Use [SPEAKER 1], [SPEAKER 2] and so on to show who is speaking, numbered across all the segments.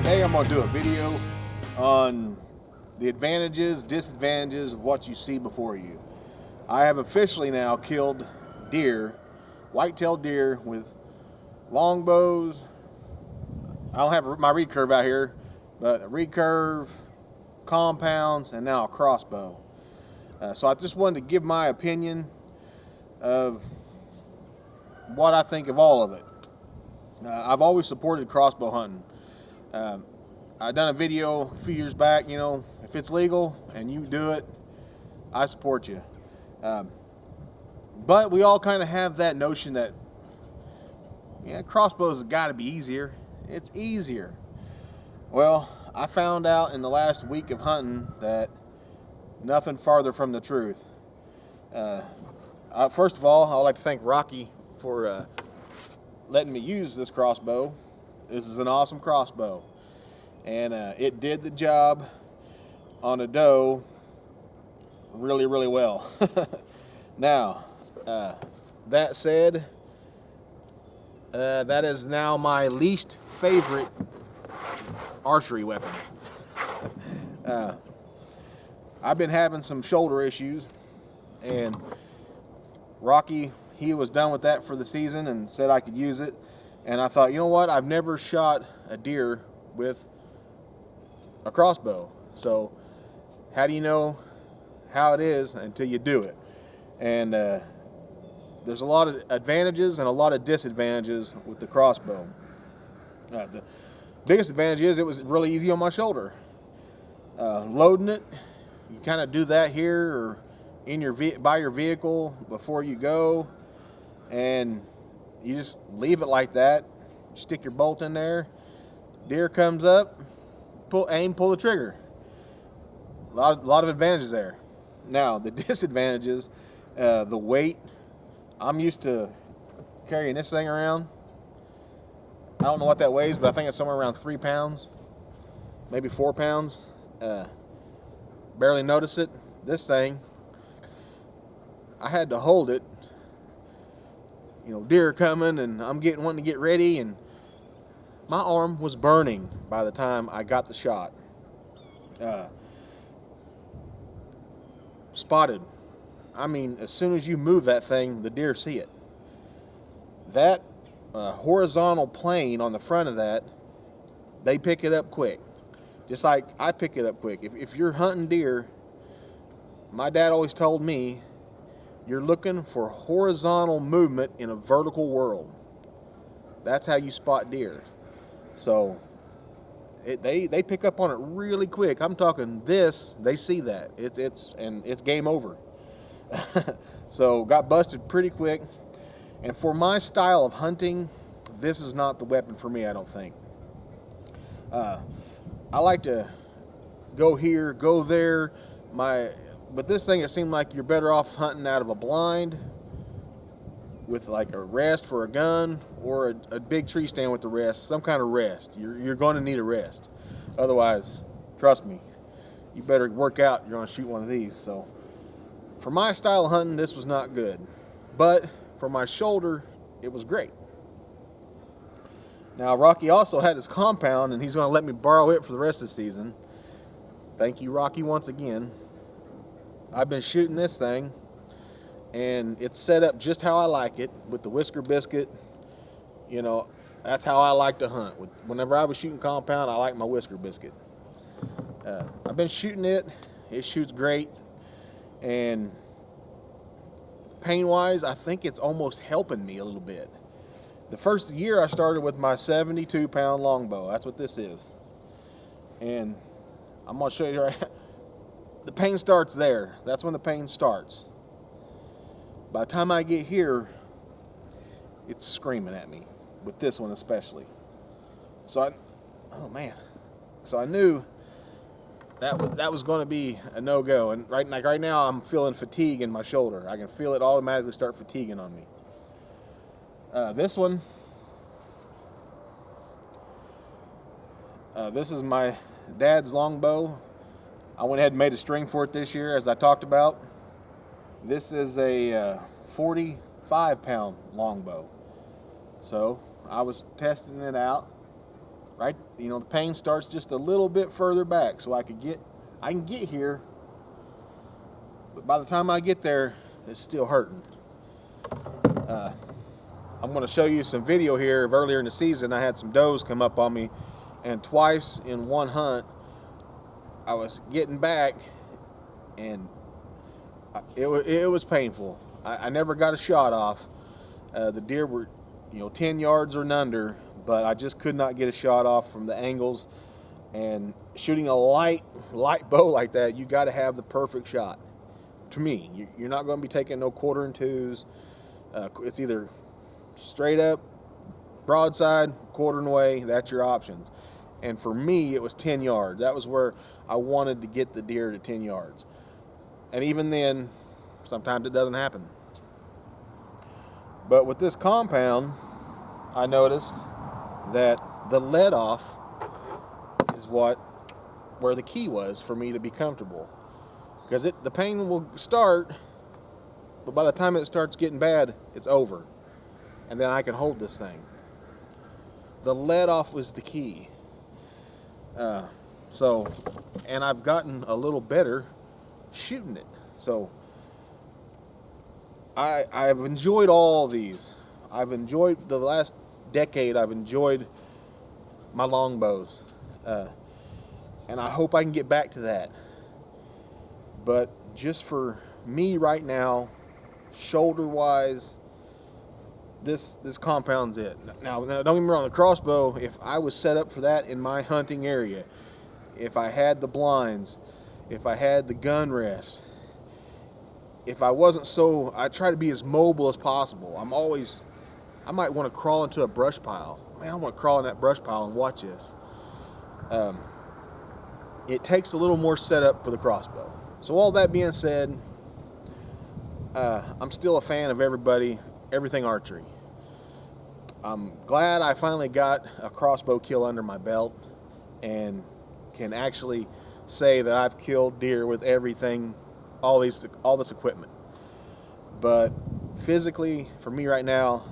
[SPEAKER 1] Today I'm going to do a video on the advantages, disadvantages of what you see before you. I have officially now killed deer, white-tailed deer with longbows. I don't have my recurve out here, but a recurve, compounds, and now a crossbow. So I just wanted to give my opinion of what I think of all of it. I've always supported crossbow hunting. I done a video a few years back, if it's legal and you do it, I support you. But we all kind of have that notion that, crossbows has got to be easier. It's easier. Well, I found out in the last week of hunting that nothing farther from the truth. First of all, I'd like to thank Rocky for letting me use this crossbow. This is an awesome crossbow, and it did the job on a doe really, really well. Now, that said, that is now my least favorite archery weapon. I've been having some shoulder issues, and Rocky, he was done with that for the season and said I could use it. And I thought, you know what? I've never shot a deer with a crossbow. So how do you know how it is until you do it? And there's a lot of advantages and a lot of disadvantages with the crossbow. The biggest advantage is it was really easy on my shoulder. Loading it, you kind of do that here or in by your vehicle before you go, and you just leave it like that. Stick your bolt in there. Deer comes up, pull the trigger. A lot of advantages there. Now the disadvantages, the weight. I'm used to carrying this thing around. I don't know what that weighs, but I think it's somewhere around 3 pounds, maybe 4 pounds. Barely notice it. This thing, I had to hold it. Deer coming, and I'm wanting to get ready, and my arm was burning by the time I got the shot. Spotted. I mean, as soon as you move that thing, the deer see it. That horizontal plane on the front of that, they pick it up quick. Just like I pick it up quick. If you're hunting deer, my dad always told me, you're looking for horizontal movement in a vertical world. That's how you spot deer. So they pick up on it really quick. I'm talking this, they see that. It's game over. So got busted pretty quick. And for my style of hunting, this is not the weapon for me, I don't think. I like to go here, go there. But this thing, it seemed like you're better off hunting out of a blind with like a rest for a gun, or a big tree stand with the rest, some kind of rest. You're going to need a rest. Otherwise, trust me, you better work out. You're going to shoot one of these. So for my style of hunting, this was not good. But for my shoulder, it was great. Now, Rocky also had his compound, and he's going to let me borrow it for the rest of the season. Thank you, Rocky, once again. I've been shooting this thing, and it's set up just how I like it, with the whisker biscuit. That's how I like to hunt. Whenever I was shooting compound, I like my whisker biscuit. I've been shooting it. It shoots great. And pain-wise, I think it's almost helping me a little bit. The first year I started with my 72-pound longbow. That's what this is. And I'm going to show you right now. The pain starts there. That's when the pain starts. By the time I get here, it's screaming at me, with this one especially. So I knew that was going to be a no-go. And right now, I'm feeling fatigue in my shoulder. I can feel it automatically start fatiguing on me. This one, this is my dad's longbow. I went ahead and made a string for it this year, as I talked about. This is a 45-pound longbow. So I was testing it out right the pain starts just a little bit further back, so I can get here, but by the time I get there, it's still hurting. I'm going to show you some video here of earlier in the season. I had some does come up on me, and twice in one hunt, I was getting back, and it was painful. I never got a shot off. The deer were, 10 yards or under, but I just could not get a shot off from the angles. And shooting a light bow like that, you got to have the perfect shot. To me, you're not going to be taking no 1/4 and 2s. It's either straight up, broadside, 1/4 and away. That's your options. And for me, it was 10 yards. That was where I wanted to get the deer to 10 yards. And even then, sometimes it doesn't happen. But with this compound, I noticed that the let off is where the key was for me to be comfortable. Because the pain will start, but by the time it starts getting bad, it's over. And then I can hold this thing. The let off was the key. And I've gotten a little better shooting it. So I've enjoyed all these. I've enjoyed the last decade. I've enjoyed my longbows, and I hope I can get back to that. But just for me right now, shoulder-wise, this compound's it. Now, don't get me wrong. The crossbow, if I was set up for that in my hunting area, if I had the blinds, if I had the gun rest, if I wasn't I try to be as mobile as possible. I might want to crawl into a brush pile. Man, I want to crawl in that brush pile and watch this. It takes a little more setup for the crossbow. So all that being said, I'm still a fan of everything archery. I'm glad I finally got a crossbow kill under my belt and can actually say that I've killed deer with everything, all this equipment. But physically, for me right now,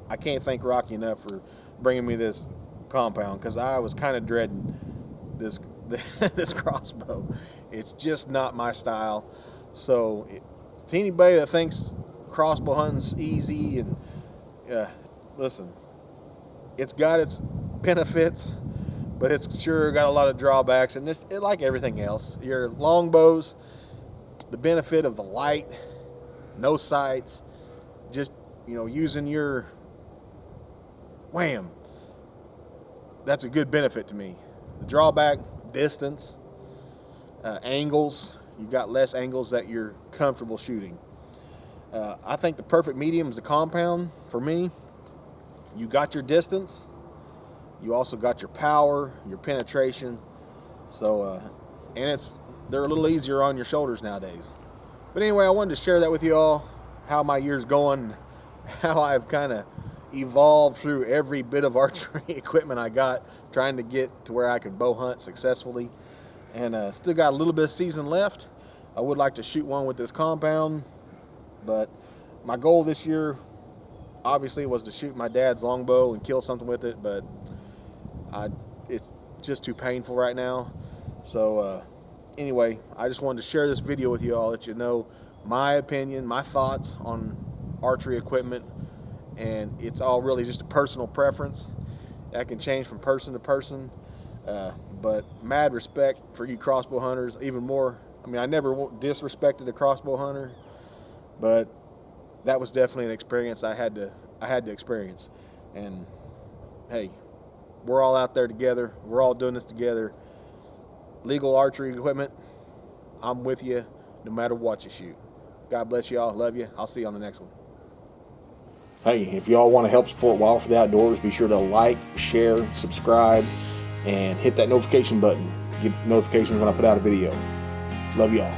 [SPEAKER 1] I can't thank Rocky enough for bringing me this compound, because I was kind of dreading this crossbow. It's just not my style. So to anybody that thinks crossbow hunting's easy, and listen, it's got its benefits, but it's sure got a lot of drawbacks. And like everything else, your longbows, the benefit of the light, no sights, just using your wham, that's a good benefit to me. The drawback, distance, angles. You've got less angles that you're comfortable shooting. I think the perfect medium is the compound for me. You got your distance, you also got your power, your penetration. So and they're a little easier on your shoulders nowadays. But anyway, I wanted to share that with you all, how my year's going, how I've kind of evolved through every bit of archery equipment I got, trying to get to where I can bow hunt successfully. And still got a little bit of season left. I would like to shoot one with this compound, but my goal this year obviously was to shoot my dad's longbow and kill something with it, but it's just too painful right now. So anyway, I just wanted to share this video with you all, let you know my opinion, my thoughts on archery equipment, and it's all really just a personal preference. That can change from person to person, but mad respect for you crossbow hunters, even more. I mean, I never disrespected a crossbow hunter, but that was definitely an experience I had to experience. And hey, we're all out there together. We're all doing this together. Legal archery equipment, I'm with you no matter what you shoot. God bless y'all. Love you. I'll see you on the next one. Hey, if y'all want to help support Wild for the Outdoors, be sure to like, share, subscribe, and hit that notification button. Get notifications when I put out a video. Love y'all.